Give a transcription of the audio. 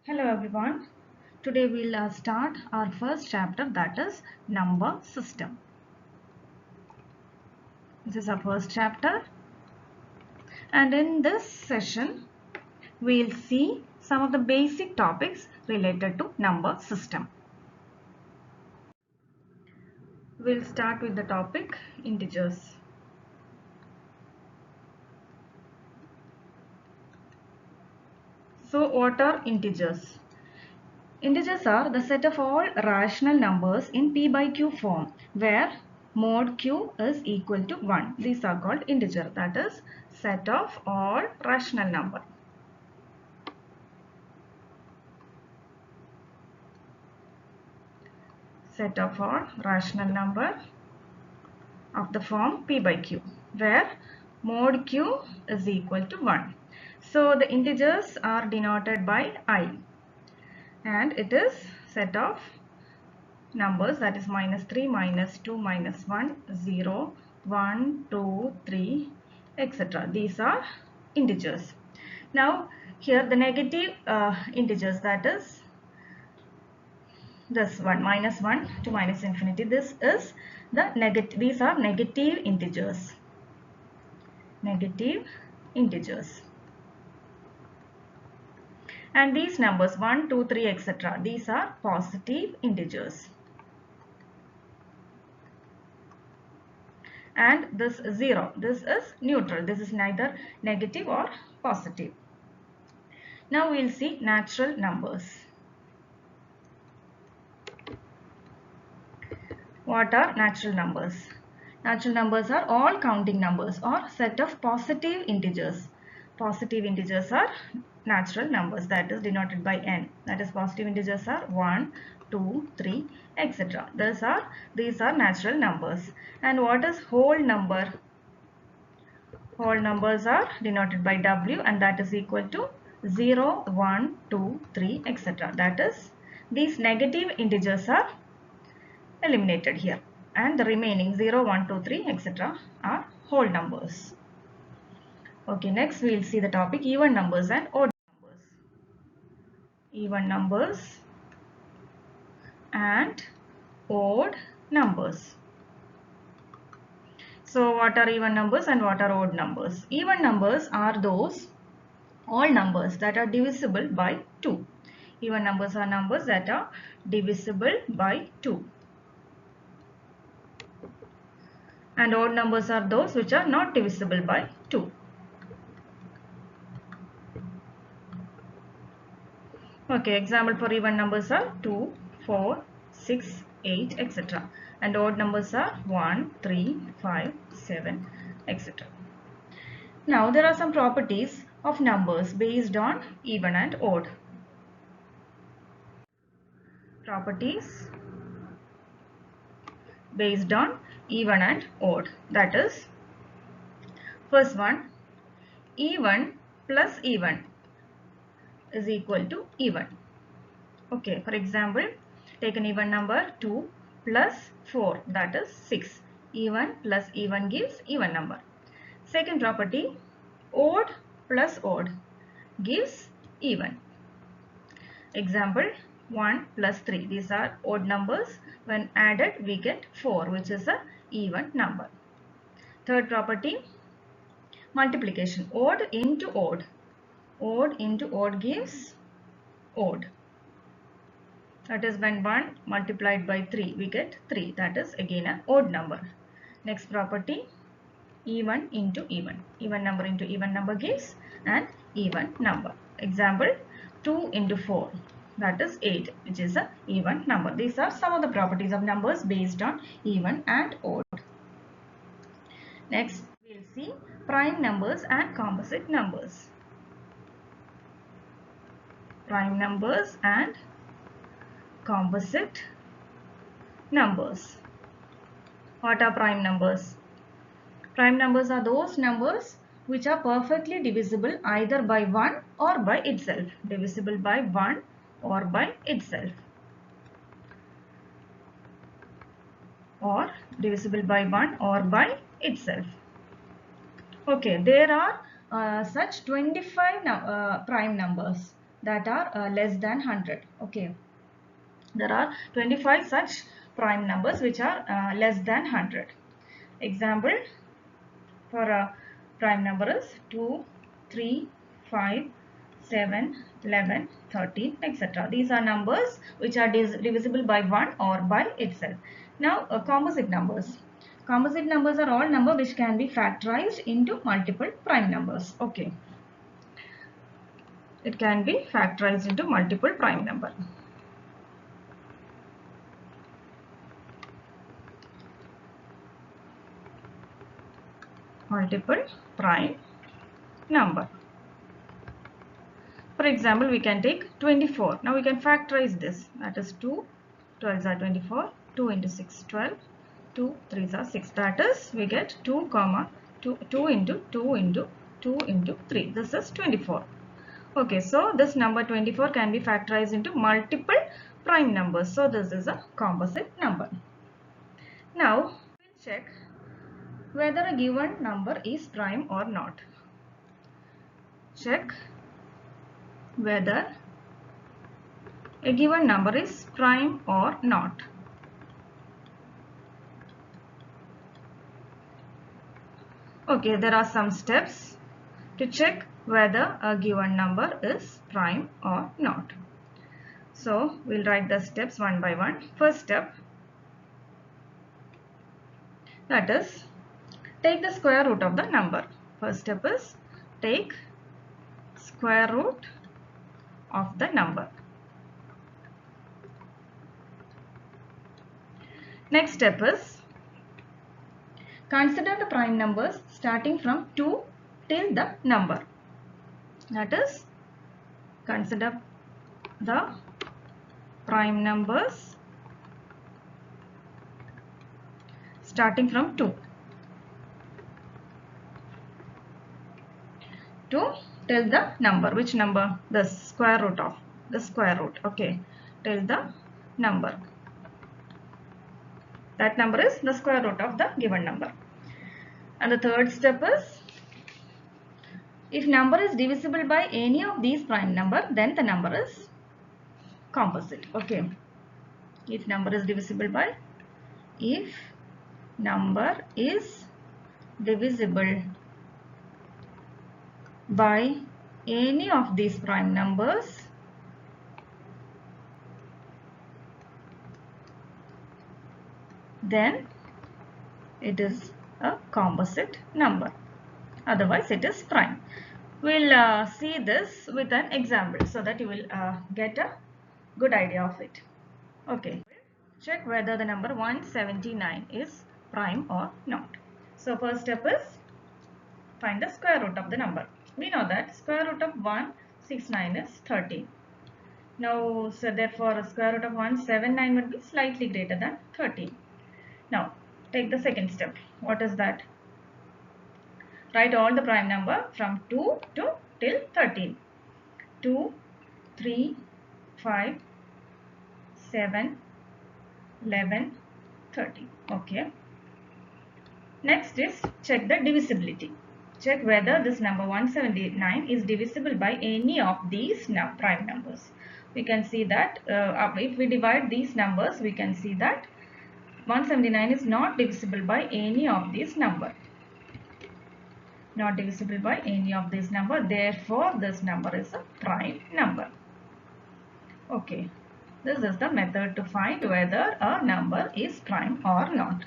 Hello everyone. Today we'll start our first chapter, that is number system. This is our first chapter, and in this session we'll see some of the basic topics related to number system. We'll start with the topic integers. So what are integers? Integers are the set of all rational numbers in p by q form where mod q is equal to 1. These are called integer, that is set of all rational number. Set of all rational number of the form p by q where mod q is equal to 1. So the integers are denoted by I, and it is set of numbers, that is -3, -2, -1, 0, 1, 2, 3, etc. These are integers. Now here the negative integers, that is this one, -1 to -infinity. This is the negative. These are negative integers. Negative integers. And these numbers 1, 2, 3, etc. These are positive integers. And this 0, this is neutral. This is neither negative or positive. Now we will see natural numbers. What are natural numbers? Natural numbers are all counting numbers or set of positive integers. Positive integers are natural numbers, that is denoted by n. That is positive integers are 1, 2, 3, etc. These are natural numbers. And what is whole number? Whole numbers are denoted by w, and that is equal to 0, 1, 2, 3, etc. That is, these negative integers are eliminated here, and the remaining 0, 1, 2, 3, etc. are whole numbers. Okay, next we will see the topic even numbers and odd numbers. Even numbers and odd numbers. So what are even numbers and what are odd numbers? Even numbers are those all numbers that are divisible by 2. Even numbers are numbers that are divisible by 2. And odd numbers are those which are not divisible by 2. Okay, example for even numbers are 2, 4, 6, 8, etc. And odd numbers are 1, 3, 5, 7, etc. Now there are some properties of numbers based on even and odd. Properties based on even and odd. That is, first one, even plus even is equal to even. Okay, for example, take an even number 2 plus 4, that is 6. Even plus even gives even number. Second property, odd plus odd gives even. Example, 1 plus 3. These are odd numbers. When added, we get 4, which is a even number. Third property, multiplication. Odd into odd. Odd into odd gives odd. That is, when 1 multiplied by 3, we get 3. That is again an odd number. Next property, even into even. Even number into even number gives an even number. Example, 2 into 4. That is 8, which is an even number. These are some of the properties of numbers based on even and odd. Next, we will see prime numbers and composite numbers. Prime numbers and composite numbers. What are prime numbers? Prime numbers are those numbers which are perfectly divisible either by 1 or by itself. Divisible by 1 or by itself. Or divisible by 1 or by itself. Okay, there are such 25 prime numbers. that are less than 100. Okay, there are 25 such prime numbers which are less than 100. Example for a prime number is 2, 3, 5, 7, 11, 13, etc. These are numbers which are divisible by 1 or by itself. Now composite numbers. Composite numbers are all numbers which can be factorized into multiple prime numbers. Okay. It can be factorized into multiple prime number. Multiple prime number. For example, we can take 24. Now we can factorize this. That is 2 12s are 24. 2 into 6 12. 2 3s are 6. That is we get 2 comma 2 into 2 into 2 into 3. This is 24. Okay, so this number 24 can be factorized into multiple prime numbers. So this is a composite number. Now we'll check whether a given number is prime or not. Check whether a given number is prime or not. Okay, there are some steps to check whether a given number is prime or not. So we'll write the steps one by one. First step, that is take the square root of the number. First step is take square root of the number. Next step is consider the prime numbers starting from 2 till the number. That is, consider the prime numbers starting from 2 till the number. Which number? The square root of the square root. Okay, till the number. That number is the square root of the given number. And the third step is, if number is divisible by any of these prime number, then the number is composite. Okay, if number is divisible by any of these prime numbers, then it is a composite number. Otherwise it is prime. We'll see this with an example so that you will get a good idea of it. Okay, check whether the number 179 is prime or not. So first step is find the square root of the number. We know that square root of 169 is 13. Now, so therefore square root of 179 would be slightly greater than 13. Now take the second step. What is that? Write all the prime number from 2 to till 13. 2, 3, 5, 7, 11, 13. Okay. Next is check the divisibility. Check whether this number 179 is divisible by any of these prime numbers. We can see that if we divide these numbers, we can see that 179 is not divisible by any of these numbers. Not divisible by any of these number. Therefore, this number is a prime number. Okay. This is the method to find whether a number is prime or not.